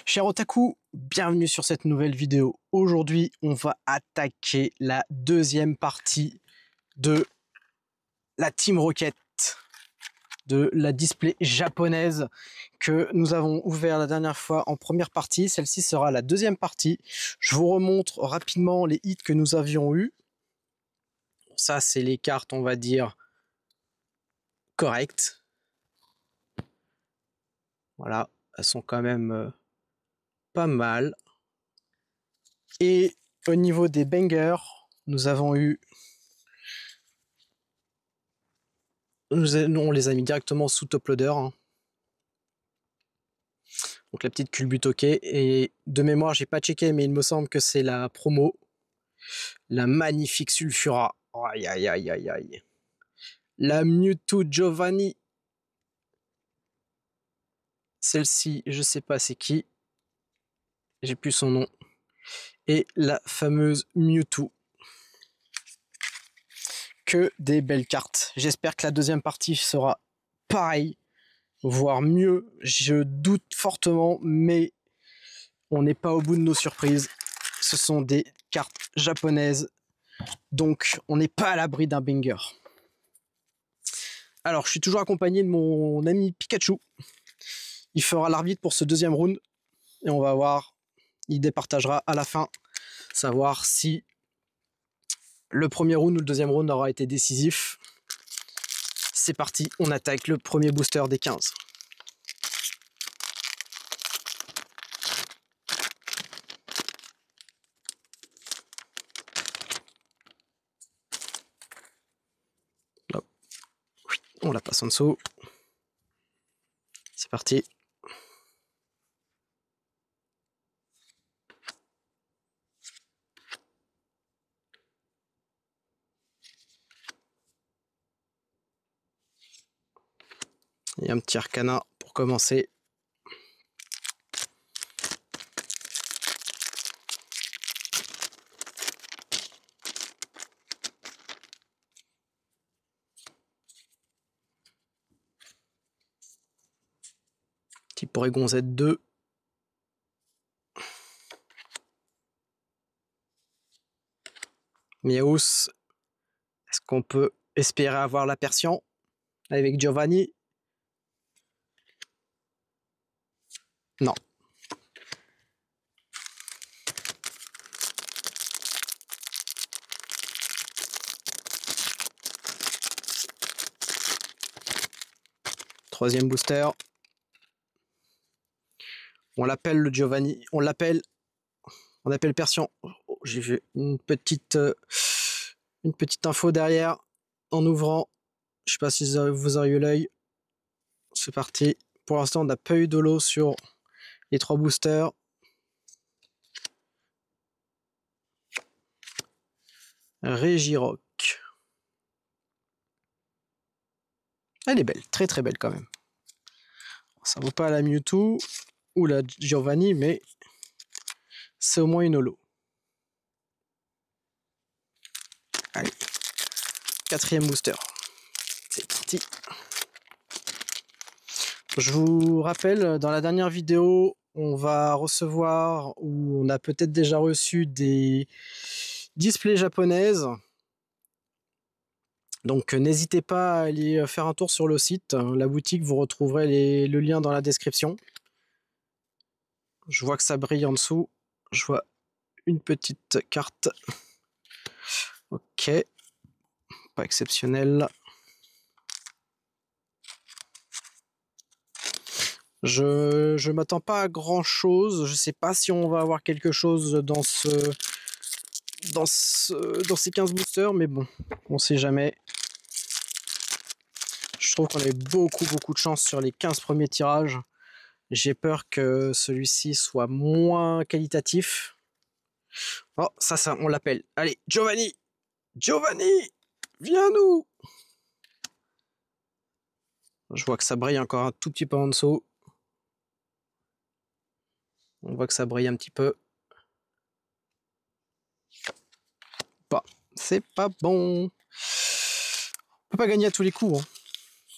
Cher Otaku, bienvenue sur cette nouvelle vidéo. Aujourd'hui, on va attaquer la deuxième partie de la Team Rocket, de la display japonaise que nous avons ouvert la dernière fois en première partie. Celle-ci sera la deuxième partie. Je vous remontre rapidement les hits que nous avions eus. Ça, c'est les cartes, on va dire, correctes. Voilà, elles sont quand même pas mal. Et au niveau des bangers, nous avons eu... on les a mis directement sous top loader. Hein. Donc la petite culbutoke. Et de mémoire, j'ai pas checké, mais il me semble que c'est la promo. La magnifique Sulfura. Aïe aïe aïe aïe aïe. La Mewtwo Giovanni. Celle-ci, je sais pas c'est qui. J'ai plus son nom. Et la fameuse Mewtwo. Que des belles cartes. J'espère que la deuxième partie sera pareil, voire mieux. Je doute fortement, mais on n'est pas au bout de nos surprises. Ce sont des cartes japonaises, donc on n'est pas à l'abri d'un banger. Alors, je suis toujours accompagné de mon ami Pikachu. Il fera l'arbitre pour ce deuxième round, et on va voir, il départagera à la fin, savoir si le premier round ou le deuxième round aura été décisif. C'est parti, on attaque le premier booster des 15. Hop. On la passe en dessous. C'est parti. Et un petit arcana pour commencer. Petit Porygon Z2. Miaus. Est-ce qu'on peut espérer avoir la Persian avec Giovanni? Non. Troisième booster. On l'appelle le Giovanni. On appelle Persian. Oh, j'ai vu une petite info derrière en ouvrant. Je sais pas si vous auriez eu l'œil. C'est parti. Pour l'instant, on n'a pas eu de lot sur les 3 boosters. Regirock. Elle est belle, très très belle quand même. Ça vaut pas la Mewtwo ou la Giovanni, mais c'est au moins une holo. Allez, 4e booster. C'est parti. Je vous rappelle, dans la dernière vidéo, on va recevoir, ou on a peut-être déjà reçu des displays japonaises. Donc n'hésitez pas à aller faire un tour sur le site. La boutique, vous retrouverez le lien dans la description. Je vois que ça brille en dessous. Je vois une petite carte. Ok. Pas exceptionnel. Je m'attends pas à grand chose. Je sais pas si on va avoir quelque chose dans ces 15 boosters, mais bon, on sait jamais. Je trouve qu'on a eu beaucoup de chance sur les 15 premiers tirages. J'ai peur que celui-ci soit moins qualitatif. Oh, ça, on l'appelle. Allez, Giovanni! Giovanni! Viens-nous! Je vois que ça brille encore un tout petit peu en dessous. On voit que ça brille un petit peu. Bah, c'est pas bon. On peut pas gagner à tous les coups. Hein.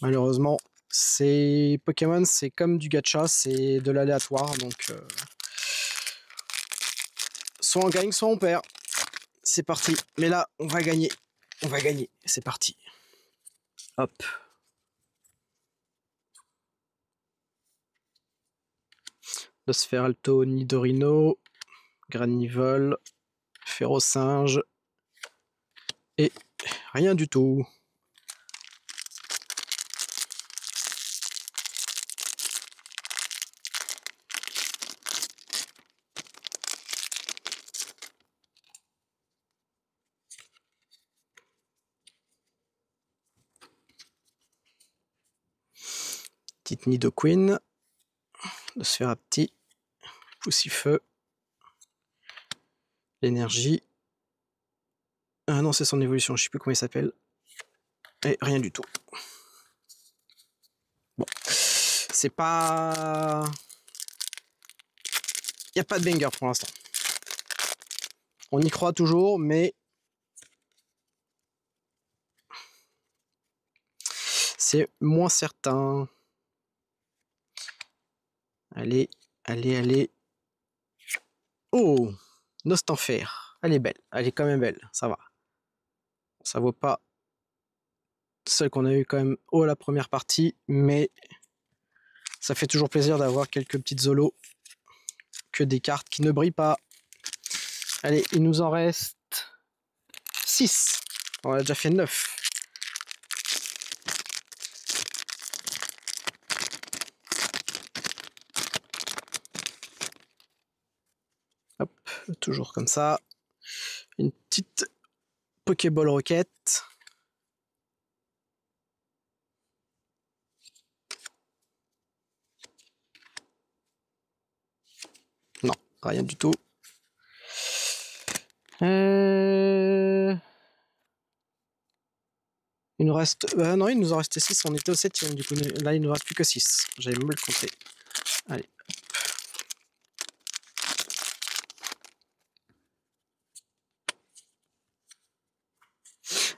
Malheureusement, Pokémon, c'est comme du gacha, c'est de l'aléatoire. Donc, Soit on gagne, soit on perd. C'est parti. Mais là, on va gagner. On va gagner. C'est parti. Hop. Le Sferalto, Nidorino, Granivol, Ferrosinge et rien du tout. Petite Nidoqueen, le Sferapti, Poussifeu, l'énergie. Ah non, c'est son évolution, je sais plus comment il s'appelle. Et rien du tout. Bon, c'est pas... Il n'y a pas de banger pour l'instant. On y croit toujours, mais... c'est moins certain. Allez, allez, allez. Oh, Nostanfer. Elle est belle, elle est quand même belle, ça va. Ça vaut pas celle qu'on a eu quand même haut la première partie, mais ça fait toujours plaisir d'avoir quelques petites zolos que des cartes qui ne brillent pas. Allez, il nous en reste 6. On a déjà fait 9. Hop, toujours comme ça. Une petite Pokéball Rocket. Non, rien du tout. Il nous reste... non, il nous en restait 6. On était au 7ème du coup. Là, il ne nous reste plus que 6. J'avais mal compté. Allez.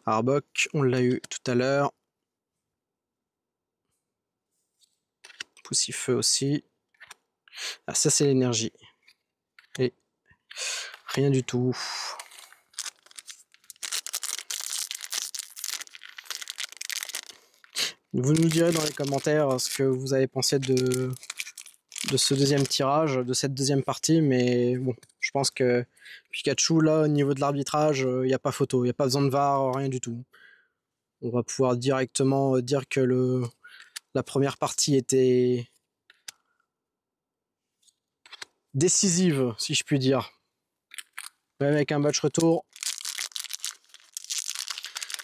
Arbok, on l'a eu tout à l'heure. Poussifeu aussi. Ah, ça, c'est l'énergie. Et rien du tout. Vous nous direz dans les commentaires ce que vous avez pensé de ce deuxième tirage, de cette deuxième partie, mais bon, je pense que Pikachu, là, au niveau de l'arbitrage, il n'y a pas photo, il n'y a pas besoin de VAR, rien du tout. On va pouvoir directement dire que la première partie était décisive, si je puis dire. Même avec un match retour,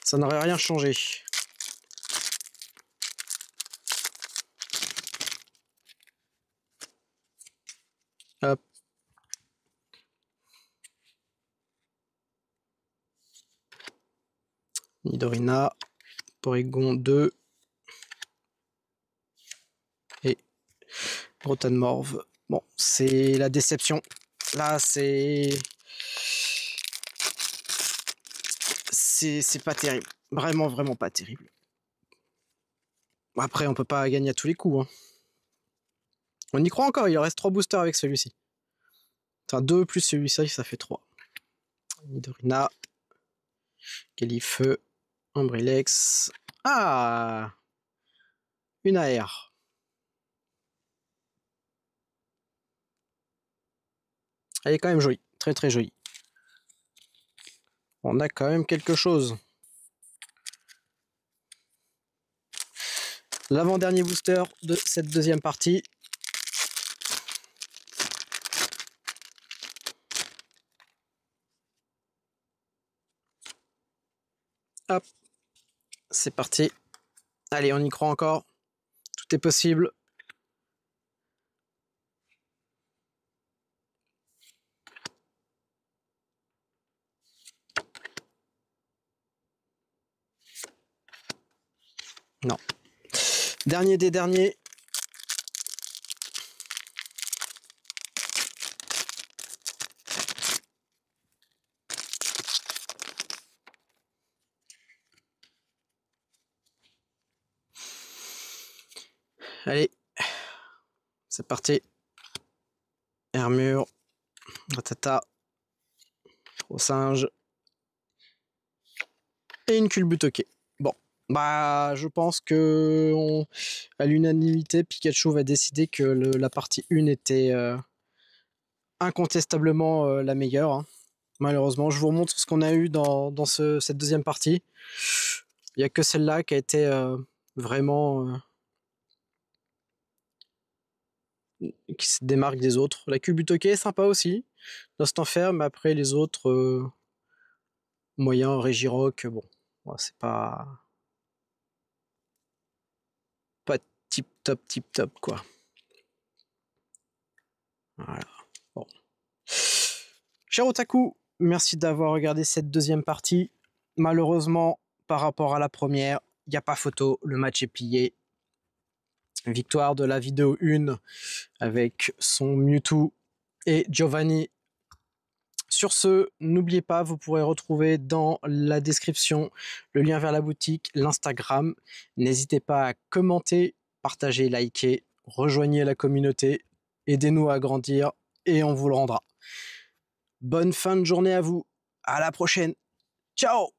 ça n'aurait rien changé. Hop. Nidorina, Porygon 2 et Rotanmorve. Bon, c'est la déception. Là, c'est pas terrible. Vraiment, vraiment pas terrible. Après, on peut pas gagner à tous les coups. Hein. On y croit encore, il en reste 3 boosters avec celui-ci. Enfin, 2 plus celui-ci, ça fait 3. Nidorina, Califeu, Ombrilex. Ah, une AR. Elle est quand même jolie, très très jolie. On a quand même quelque chose. L'avant-dernier booster de cette deuxième partie. Hop, c'est parti. Allez, on y croit encore. Tout est possible. Non. Dernier des derniers. Allez, c'est parti. Armure, Ratata, Gros singe. Et une culbute ok. Bon, bah je pense que à l'unanimité, Pikachu va décider que la partie 1 était incontestablement la meilleure. Hein. Malheureusement, je vous remontre ce qu'on a eu dans cette deuxième partie. Il n'y a que celle-là qui a été vraiment... qui se démarque des autres. La culbute ok est sympa aussi. Lost Enfer, mais après les autres... moyen, Regirock, bon, c'est pas tip top quoi. Voilà. Bon. Cher Otaku, merci d'avoir regardé cette deuxième partie. Malheureusement, par rapport à la première, il n'y a pas photo, le match est plié. Victoire de la vidéo 1 avec son Mewtwo et Giovanni. Sur ce, n'oubliez pas, vous pourrez retrouver dans la description le lien vers la boutique, l'Instagram. N'hésitez pas à commenter, partager, liker, rejoignez la communauté, aidez-nous à grandir et on vous le rendra. Bonne fin de journée à vous, à la prochaine, ciao!